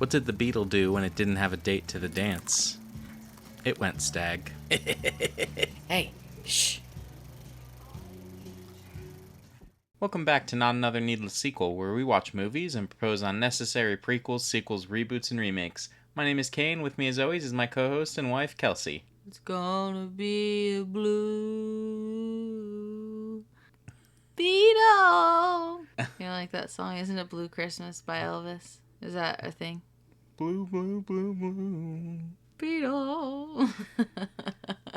What did the beetle do when it didn't have a date to the dance? It went stag. Hey, shh. Welcome back to Not Another Needless Sequel, where we watch movies and propose unnecessary prequels, sequels, reboots, and remakes. My name is Kane. With me, as always, is my co-host and wife, Kelsey. It's gonna be a blue Beetle. You know, like that song, isn't it Blue Christmas by Elvis? Is that a thing? Blue, blue, blue, blue. Beetle.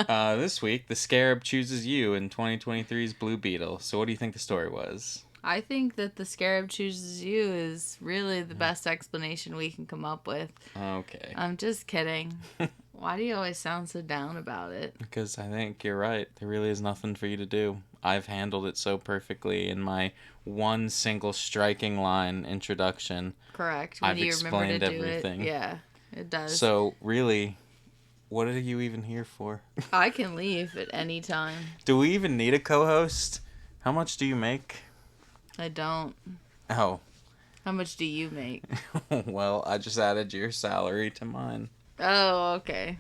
This week, the Scarab chooses you in 2023's Blue Beetle. So what do you think the story was? I think that the Scarab chooses you is really the best explanation we can come up with. Okay. I'm just kidding. Why do you always sound so down about it? Because I think you're right. There really is nothing for you to do. I've handled it so perfectly in my one single striking line introduction. Correct. I've explained everything. Yeah, it does. So, really, what are you even here for? I can leave at any time. Do we even need a co-host? How much do you make? I don't. Oh. How much do you make? Well, I just added your salary to mine. Oh, okay.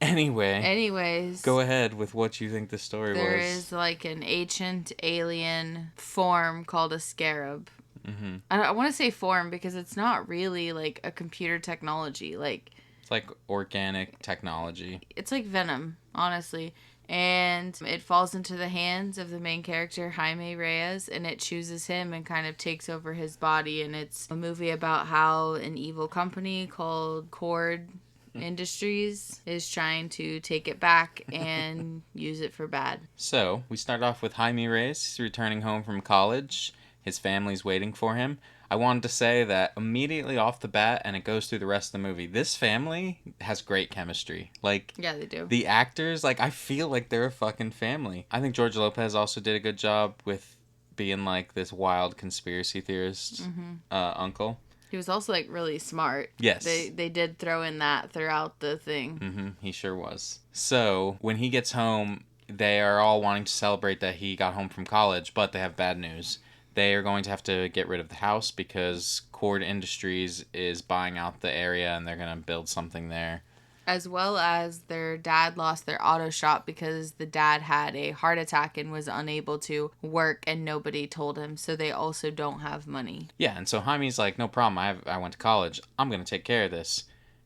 Anyways, go ahead with what you think the story there was. There is like an ancient alien form called a scarab. Mm-hmm. I want to say form because it's not really like a computer technology. It's like organic technology. It's like venom, honestly. And it falls into the hands of the main character, Jaime Reyes, and it chooses him and kind of takes over his body. And it's a movie about how an evil company called Cord Industries is trying to take it back and use it for bad. So, we start off with Jaime Reyes. He's returning home from college. His family's waiting for him. I wanted to say that immediately off the bat, and it goes through the rest of the movie, this family has great chemistry. Yeah, they do. The actors, I feel like they're a fucking family. I think George Lopez also did a good job with being, this wild conspiracy theorist uncle. He was also, really smart. Yes. They did throw in that throughout the thing. Mm-hmm. He sure was. So, when he gets home, they are all wanting to celebrate that he got home from college, but they have bad news. They are going to have to get rid of the house because Cord Industries is buying out the area and they're going to build something there. As well as their dad lost their auto shop because the dad had a heart attack and was unable to work and nobody told him. So they also don't have money. Yeah, and so Jaime's like, no problem. I went to college. I'm going to take care of this.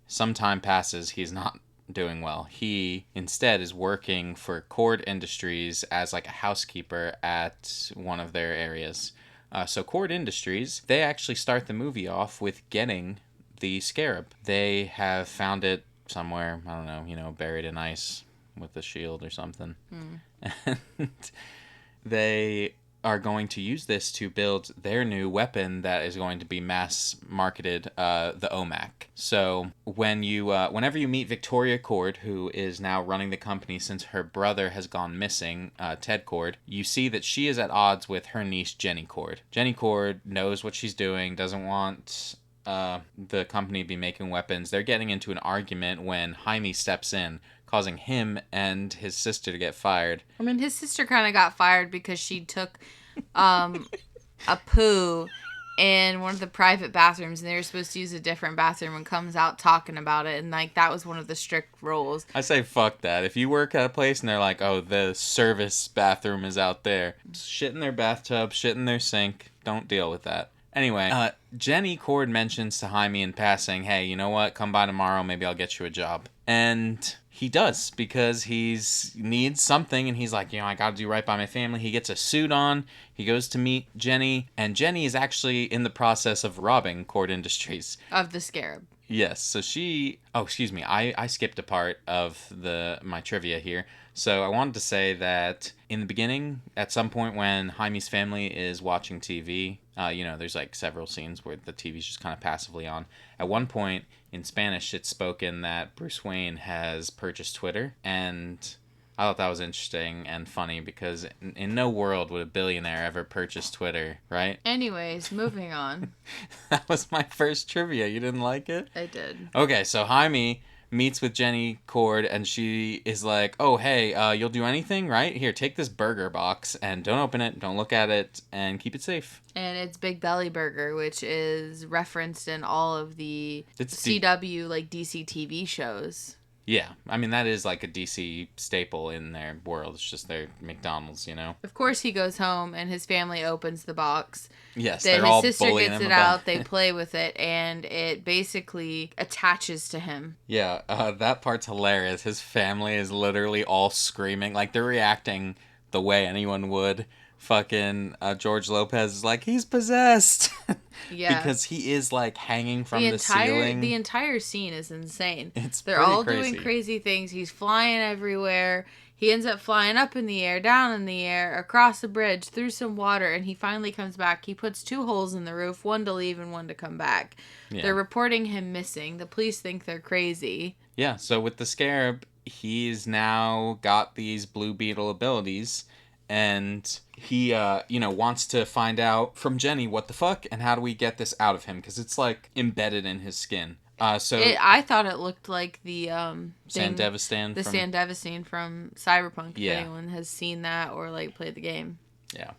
Some time passes. He's not doing well. He instead is working for Cord Industries as a housekeeper at one of their areas. So Cord Industries, they actually start the movie off with getting the scarab. They have found it somewhere, I don't know, buried in ice with a shield or something. And they are going to use this to build their new weapon that is going to be mass marketed, the OMAC. So whenever you meet Victoria Cord, who is now running the company since her brother has gone missing, Ted Cord, you see that she is at odds with her niece Jenny Cord. Jenny Cord knows what she's doing, doesn't want the company to be making weapons. They're getting into an argument when Jaime steps in, causing him and his sister to get fired. I mean, his sister kind of got fired because she took a poo in one of the private bathrooms and they were supposed to use a different bathroom and comes out talking about it. And, that was one of the strict rules. I say fuck that. If you work at a place and they're like, oh, the service bathroom is out there, shit in their bathtub, shit in their sink, don't deal with that. Anyway, Jenny Cord mentions to Jaime in passing, hey, you know what? Come by tomorrow. Maybe I'll get you a job. And he does because he needs something. And he's like, I got to do right by my family. He gets a suit on. He goes to meet Jenny. And Jenny is actually in the process of robbing Cord Industries. Of the scarab. Yes. So excuse me. I skipped a part of my trivia here. So I wanted to say that in the beginning, at some point when Jaime's family is watching TV, there's several scenes where the TV's just kind of passively on. At one point in Spanish, it's spoken that Bruce Wayne has purchased Twitter, and I thought that was interesting and funny because in no world would a billionaire ever purchase Twitter, right? Anyways, moving on. That was my first trivia. You didn't like it? I did. Okay, so Jaime meets with Jenny Cord, and she is like, "Oh, hey, you'll do anything, right? Here, take this burger box and don't open it, don't look at it, and keep it safe." And it's Big Belly Burger, which is referenced in all of the It's CW, like DC TV shows. Yeah, I mean that is like a DC staple in their world. It's just their McDonald's, you know. Of course, he goes home and his family opens the box. Yes, Then they're his all sister bullying gets him it about. out, they play with it, and it basically attaches to him. Yeah, that part's hilarious. His family is literally all screaming, like they're reacting the way anyone would. Fucking George Lopez is like, he's possessed. Yeah. Because he is like hanging from the The ceiling. entire scene is insane. It's They're pretty all doing crazy. crazy things. He's flying everywhere. He ends up flying up in the air, down in the air, across a bridge, through some water, and he finally comes back. He puts 2 holes in the roof, one to leave and one to come back. Yeah. They're reporting him missing. The police think they're crazy. Yeah, so with the Scarab, he's now got these Blue Beetle abilities, and he, wants to find out from Jenny what the fuck and how do we get this out of him, because it's like embedded in his skin. I thought it looked like the Sandevistan from Sandevistan from Cyberpunk. Yeah. If anyone has seen that or like played the game. Yeah.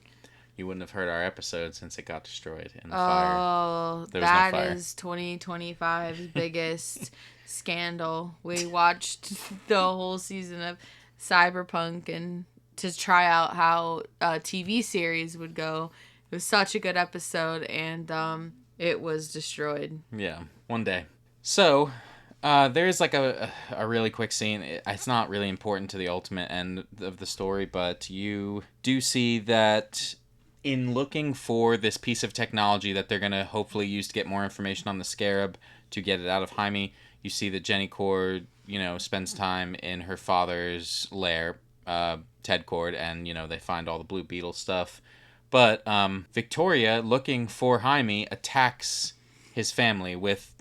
You wouldn't have heard our episode since it got destroyed in the fire. Oh, There was no that fire. is 2025's biggest scandal. We watched the whole season of Cyberpunk and to try out how a TV series would go. It was such a good episode, and it was destroyed. Yeah, one day. So, there's like a really quick scene. It's not really important to the ultimate end of the story, but you do see that in looking for this piece of technology that they're going to hopefully use to get more information on the Scarab to get it out of Jaime, you see that Jenny Cord, spends time in her father's lair, Ted Cord, and, they find all the Blue Beetle stuff. But Victoria, looking for Jaime, attacks his family with,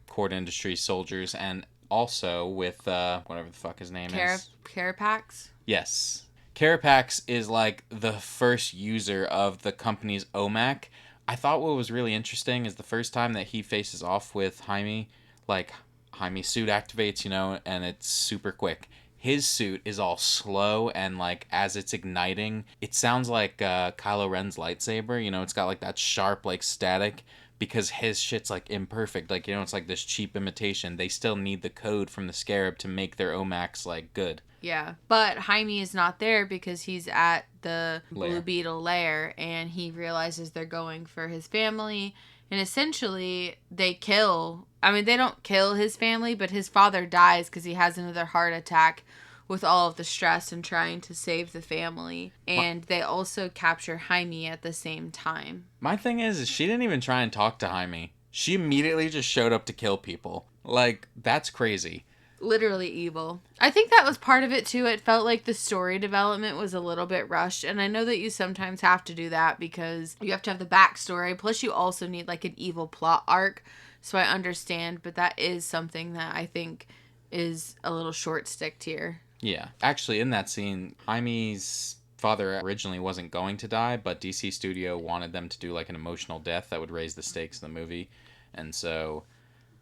Cord Industries soldiers, and also with whatever the fuck his name is. Carapax? Yes. Carapax is like the first user of the company's OMAC. I thought what was really interesting is the first time that he faces off with Jaime, like Jaime's suit activates, and it's super quick. His suit is all slow, and like as it's igniting, it sounds like Kylo Ren's lightsaber. It's got like that sharp like static, because his shit's like imperfect. Like, it's like this cheap imitation. They still need the code from the Scarab to make their OMACs like good. Yeah, but Jaime is not there because he's at the Lair. Blue Beetle lair, and he realizes they're going for his family, and essentially they don't kill his family, but his father dies because he has another heart attack with all of the stress and trying to save the family, and they also capture Jaime at the same time. My thing is she didn't even try and talk to Jaime. She immediately just showed up to kill people. Like, that's crazy. Literally evil. I think that was part of it too. It felt like the story development was a little bit rushed, and I know that you sometimes have to do that because you have to have the backstory, plus you also need like an evil plot arc, so I understand, but that is something that I think is a little short-sticked here. Yeah. Actually, in that scene, Jaime's father originally wasn't going to die, but DC Studio wanted them to do like an emotional death that would raise the stakes of the movie, and so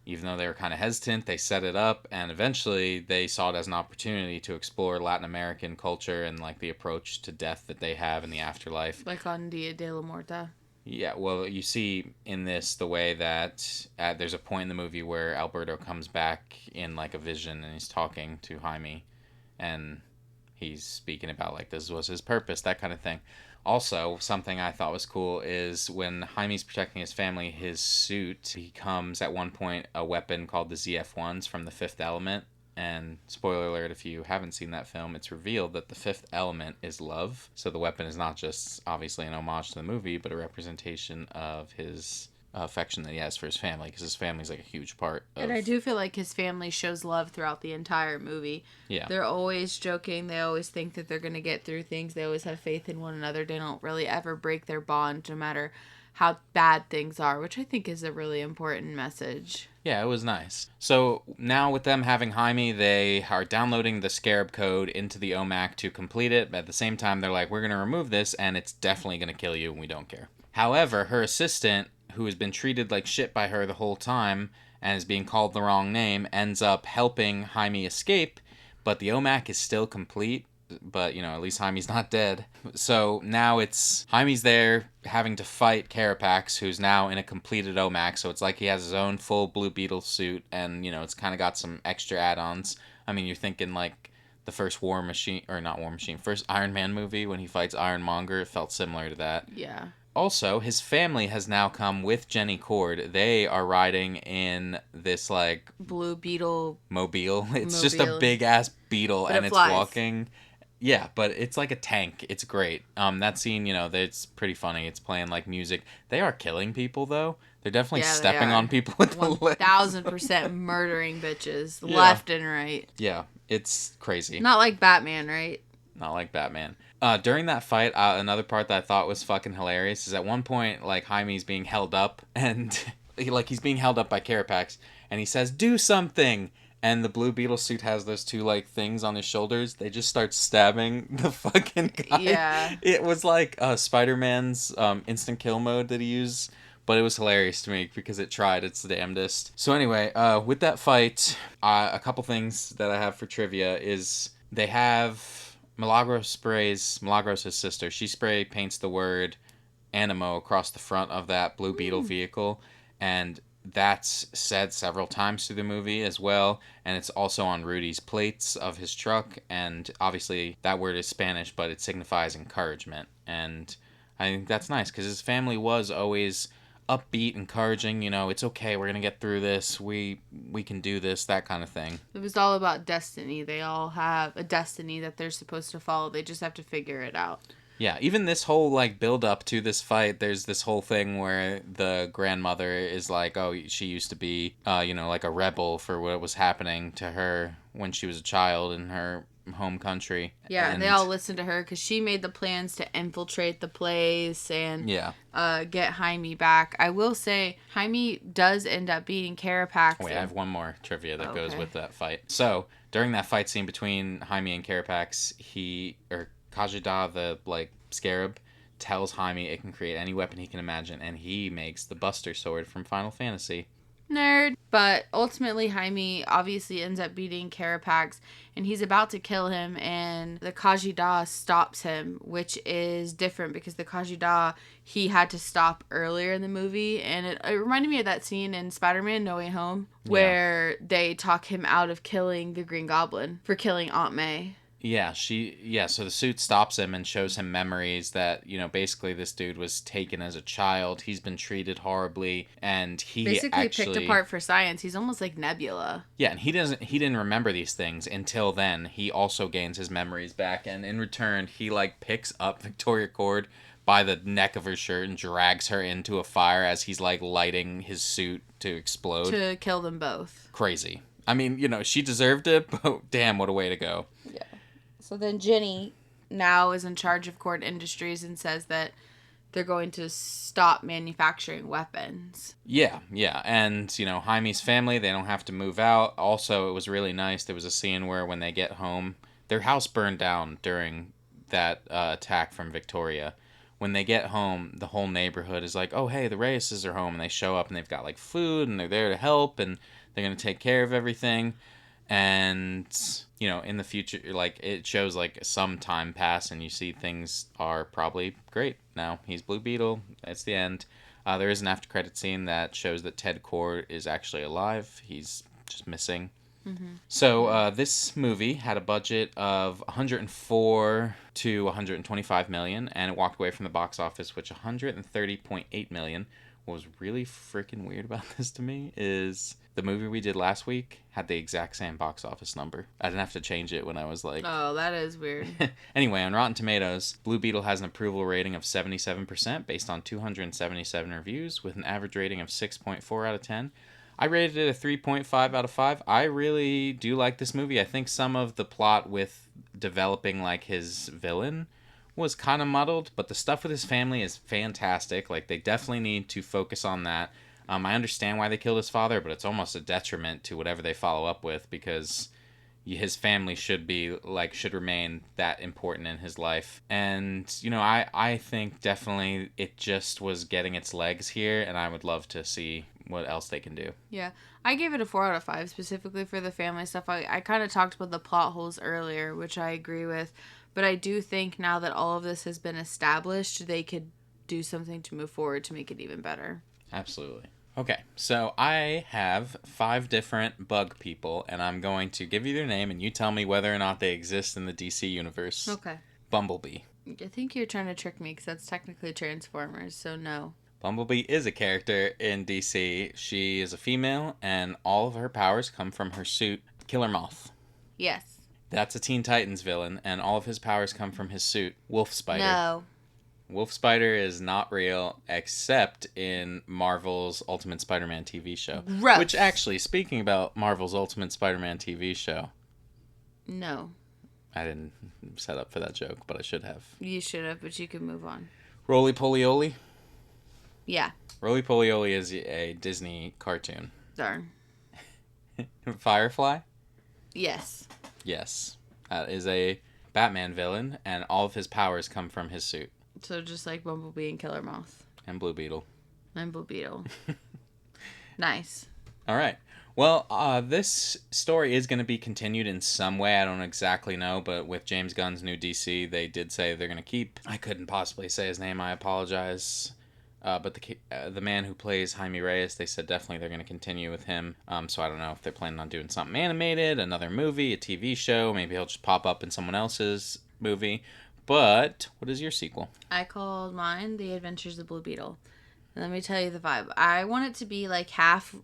even though they were kind of hesitant, they set it up, and eventually they saw it as an opportunity to explore Latin American culture and like the approach to death that they have in the afterlife. Like on Dia de la Muerta. Yeah, well, you see in this the way that there's a point in the movie where Alberto comes back in like a vision and he's talking to Jaime, and he's speaking about like this was his purpose, that kind of thing. Also, something I thought was cool is when Jaime's protecting his family, his suit becomes at one point a weapon called the ZF-1s from The Fifth Element. And spoiler alert, if you haven't seen that film, it's revealed that the fifth element is love. So the weapon is not just obviously an homage to the movie, but a representation of his affection that he has for his family, because his family's like a huge part of... And I do feel like his family shows love throughout the entire movie. Yeah. They're always joking. They always think that they're going to get through things. They always have faith in one another. They don't really ever break their bond, no matter how bad things are, which I think is a really important message. Yeah, it was nice. So now with them having Jaime, they are downloading the Scarab code into the OMAC to complete it. But at the same time, they're like, we're going to remove this, and it's definitely going to kill you, and we don't care. However, her assistant, who has been treated like shit by her the whole time, and is being called the wrong name, ends up helping Jaime escape, but the OMAC is still complete. But, at least Jaime's not dead. So now it's Jaime's there having to fight Carapax, who's now in a completed OMAC. So it's like he has his own full Blue Beetle suit, and, it's kind of got some extra add-ons. I mean, you're thinking like the first War Machine, or not War Machine, first Iron Man movie when he fights Ironmonger. It felt similar to that. Yeah. Also, his family has now come with Jenny Cord. They are riding in this, like, Blue Beetle mobile. It's just a big-ass beetle, but and it it's flies. walking. Yeah, but it's like a tank. It's great. That scene, it's pretty funny. It's playing, like, music. They are killing people, though. They're definitely stepping on people with the legs. 1,000% murdering bitches, left and right. Yeah, it's crazy. Not like Batman, right? Not like Batman. During that fight, another part that I thought was fucking hilarious is at one point, like, Jaime's being held up, and he's being held up by Carapax, and he says, "Do something!" And the Blue Beetle suit has those two, like, things on his shoulders. They just start stabbing the fucking guy. Yeah. It was like Spider-Man's instant kill mode that he used, but it was hilarious to me because it tried its damnedest. So anyway, with that fight, a couple things that I have for trivia is they have... Milagros, his sister, she spray paints the word Animo across the front of that Blue Beetle vehicle, and that's said several times through the movie as well, and it's also on Rudy's plates of his truck, and obviously that word is Spanish, but it signifies encouragement, and I think that's nice, because his family was always upbeat, encouraging, it's okay, we're gonna get through this, we can do this, that kind of thing. It was all about destiny. They all have a destiny that they're supposed to follow. They just have to figure it out. Yeah, even this whole, like, build up to this fight, there's this whole thing where the grandmother is like, oh, she used to be, like a rebel for what was happening to her when she was a child in her home country. Yeah, and they all listened to her because she made the plans to infiltrate the place and get Jaime back. I will say, Jaime does end up beating Carapax. Wait, I have one more trivia that goes with that fight. So, during that fight scene between Jaime and Carapax, Kajida, the, like, scarab, tells Jaime it can create any weapon he can imagine, and he makes the Buster Sword from Final Fantasy. Nerd. But ultimately, Jaime obviously ends up beating Carapax, and he's about to kill him, and the Kajida stops him, which is different because the Kajida he had to stop earlier in the movie, and it reminded me of that scene in Spider-Man No Way Home where they talk him out of killing the Green Goblin for killing Aunt May. Yeah, so the suit stops him and shows him memories that, basically this dude was taken as a child. He's been treated horribly, and he basically picked apart for science. He's almost like Nebula. Yeah, and he didn't remember these things until then. He also gains his memories back, and in return, he, like, picks up Victoria Cord by the neck of her shirt and drags her into a fire as he's, like, lighting his suit to explode. To kill them both. Crazy. I mean, she deserved it, but damn, what a way to go. Yeah. So then Jenny now is in charge of Cord Industries and says that they're going to stop manufacturing weapons. Yeah. And, Jaime's family, they don't have to move out. Also, it was really nice. There was a scene where when they get home, their house burned down during that attack from Victoria. When they get home, the whole neighborhood is like, oh, hey, the Reyes are home. And they show up and they've got, like, food and they're there to help and they're going to take care of everything. And, in the future, like, it shows, like, some time pass and you see things are probably great now. He's Blue Beetle. That's the end. There is an after credit scene that shows that Ted Cord is actually alive. He's just missing. Mm-hmm. So this movie had a budget of 104 to 125 million, and it walked away from the box office with 130.8 million. What was really freaking weird about this to me is the movie we did last week had the exact same box office number. I didn't have to change it when I was like... Oh, that is weird. Anyway, on Rotten Tomatoes, Blue Beetle has an approval rating of 77% based on 277 reviews with an average rating of 6.4 out of 10. I rated it a 3.5 out of 5. I really do like this movie. I think some of the plot with developing, like, his villain was kind of muddled, but the stuff with his family is fantastic. Like, they definitely need to focus on that. I understand why they killed his father, but it's almost a detriment to whatever they follow up with because his family should remain that important in his life. And, I think definitely it just was getting its legs here, and I would love to see what else they can do. Yeah, I gave it a 4 out of 5 specifically for the family stuff. I kind of talked about the plot holes earlier, which I agree with, but I do think now that all of this has been established, they could do something to move forward to make it even better. Absolutely. Okay, so I have 5 different bug people, and I'm going to give you their name, and you tell me whether or not they exist in the DC universe. Okay. Bumblebee. I think you're trying to trick me because that's technically Transformers, so no. Bumblebee is a character in DC. She is a female, and all of her powers come from her suit, Killer Moth. Yes. That's a Teen Titans villain, and all of his powers come from his suit, Wolf Spider. No. Wolf Spider is not real, except in Marvel's Ultimate Spider-Man TV show. Gross. Which actually, speaking about Marvel's Ultimate Spider-Man TV show, No. I didn't set up for that joke, but I should have. You should have, but you can move on. Roly Polioli. Yeah. Roly Polioli is a Disney cartoon. Darn. Firefly. Yes. Yes, is a Batman villain, and all of his powers come from his suit. So just like Bumblebee and Killer Moth. And Blue Beetle. And Blue Beetle. Nice. All right. Well, this story is going to be continued in some way. I don't exactly know, but with James Gunn's new DC, they did say they're going to keep. I couldn't possibly say his name. I apologize. But the man who plays Jaime Reyes, they said definitely they're going to continue with him. So I don't know if they're planning on doing something animated, another movie, a TV show. Maybe he'll just pop up in someone else's movie. But what is your sequel? I called mine The Adventures of Blue Beetle. And let me tell you the vibe. I want it to be like half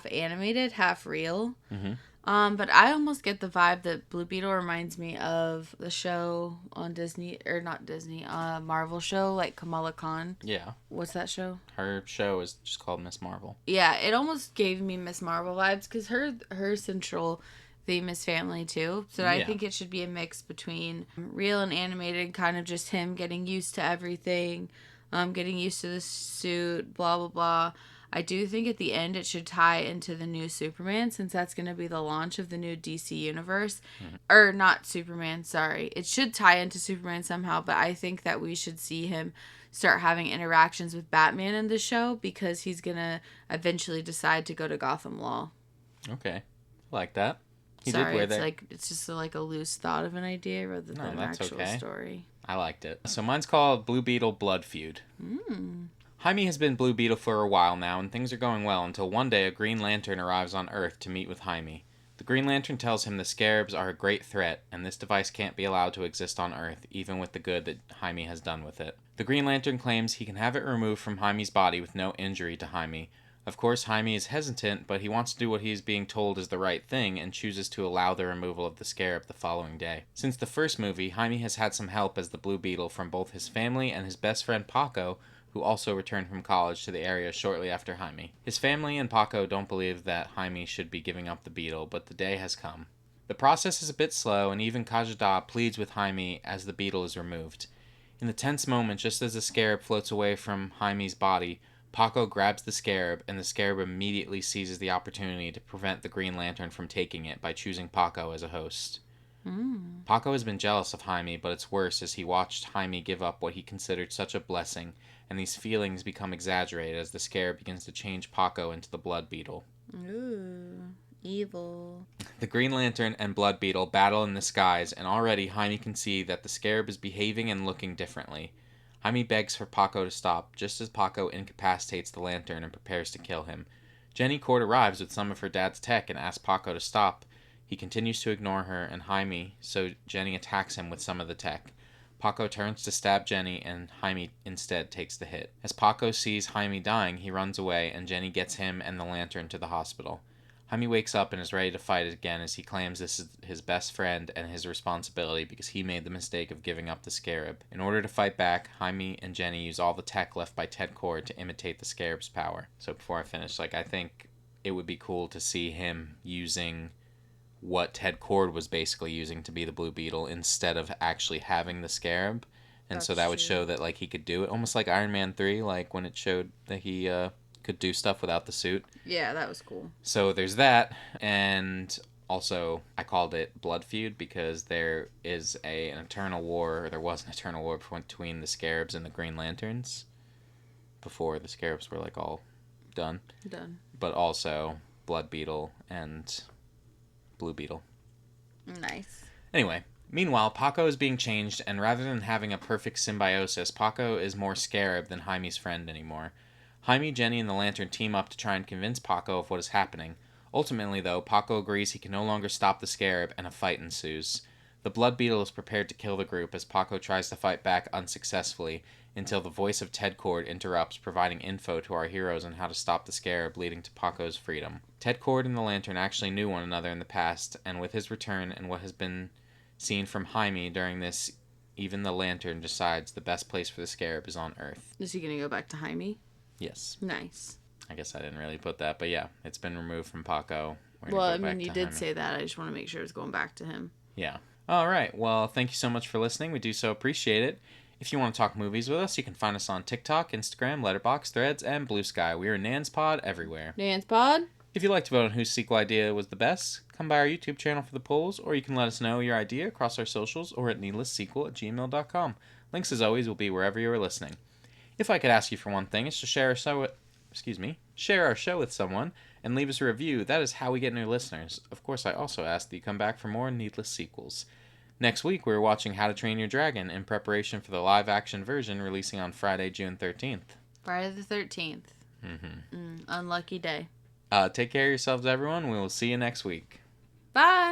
animated, half real. Mm-hmm. But I almost get the vibe that Blue Beetle reminds me of the show on Disney, or not Disney, Marvel show, like Kamala Khan. Yeah. What's that show? Her show is just called Miss Marvel. Yeah, it almost gave me Miss Marvel vibes because her central theme is family too. So I think it should be a mix between real and animated, kind of just him getting used to everything, getting used to the suit, blah, blah, blah. I do think at the end it should tie into the new Superman, since that's going to be the launch of the new DC universe. Mm-hmm. Or not Superman, sorry. It should tie into Superman somehow, but I think that we should see him start having interactions with Batman in the show, because he's going to eventually decide to go to Gotham Law. Okay. I like that. He Sorry, did wear it's that. like it's just like a loose thought of an idea rather than an actual story. I liked it. So mine's called Blue Beetle Blood Feud. Jaime has been Blue Beetle for a while now, and things are going well until one day a Green Lantern arrives on Earth to meet with Jaime. The Green Lantern tells him the Scarabs are a great threat, and this device can't be allowed to exist on Earth, even with the good that Jaime has done with it. The Green Lantern claims he can have it removed from Jaime's body with no injury to Jaime. Of course, Jaime is hesitant, but he wants to do what he is being told is the right thing, and chooses to allow the removal of the Scarab the following day. Since the first movie, Jaime has had some help as the Blue Beetle from both his family and his best friend Paco, who also returned from college to the area shortly after Jaime. His family and Paco don't believe that Jaime should be giving up the beetle, but the day has come. The process is a bit slow, and even Kajada pleads with Jaime as the beetle is removed. In the tense moment, just as the Scarab floats away from Jaime's body, Paco grabs the Scarab, and the Scarab immediately seizes the opportunity to prevent the Green Lantern from taking it by choosing Paco as a host. Paco has been jealous of Jaime, but it's worse as he watched Jaime give up what he considered such a blessing, and these feelings become exaggerated as the Scarab begins to change Paco into the Blood Beetle. Ooh, evil. The Green Lantern and Blood Beetle battle in the skies, and already Jaime can see that the Scarab is behaving and looking differently. Jaime begs for Paco to stop, just as Paco incapacitates the Lantern and prepares to kill him. Jenny Cord arrives with some of her dad's tech and asks Paco to stop. He continues to ignore her and Jaime, so Jenny attacks him with some of the tech. Paco turns to stab Jenny, and Jaime instead takes the hit. As Paco sees Jaime dying, he runs away, and Jenny gets him and the Lantern to the hospital. Jaime wakes up and is ready to fight again as he claims this is his best friend and his responsibility because he made the mistake of giving up the Scarab. In order to fight back, Jaime and Jenny use all the tech left by Ted Kord to imitate the Scarab's power. So before I finish, I think it would be cool to see him using what Ted Kord was basically using to be the Blue Beetle instead of actually having the Scarab. And That's so that would true. show that he could do it, almost like Iron Man 3, when it showed that he could do stuff without the suit. Yeah, that was cool. So there's that, and also I called it Blood Feud because there is an eternal war, or there was an eternal war between the Scarabs and the Green Lanterns before the Scarabs were all Done. Done. But also Blood Beetle and Blue Beetle. Nice. Anyway, meanwhile, Paco is being changed, and rather than having a perfect symbiosis, Paco is more Scarab than Jaime's friend anymore. Jaime, Jenny, and the Lantern team up to try and convince Paco of what is happening. Ultimately, though, Paco agrees he can no longer stop the Scarab, and a fight ensues. The Blood Beetle is prepared to kill the group as Paco tries to fight back unsuccessfully, until the voice of Ted Cord interrupts, providing info to our heroes on how to stop the Scarab, leading to Paco's freedom. Ted Cord and the Lantern actually knew one another in the past, and with his return and what has been seen from Jaime during this, even the Lantern decides the best place for the Scarab is on Earth. Is he going to go back to Jaime? Yes. Nice. I guess I didn't really put that, but yeah, it's been removed from Paco. Well, I mean, you did say that. I just want to make sure it's going back to him. Yeah. All right. Well, thank you so much for listening. We do so appreciate it. If you want to talk movies with us, you can find us on TikTok, Instagram, Letterboxd, Threads, and Blue Sky. We are Nan's Pod everywhere. Nan's Pod? If you'd like to vote on whose sequel idea was the best, come by our YouTube channel for the polls, or you can let us know your idea across our socials or at needlesssequel@gmail.com. Links, as always, will be wherever you are listening. If I could ask you for one thing, it's to share our show with someone and leave us a review. That is how we get new listeners. Of course, I also ask that you come back for more Needless Sequels. Next week, we're watching How to Train Your Dragon in preparation for the live-action version releasing on Friday, June 13th. Friday the 13th. Unlucky day. Take care of yourselves, everyone. We will see you next week. Bye!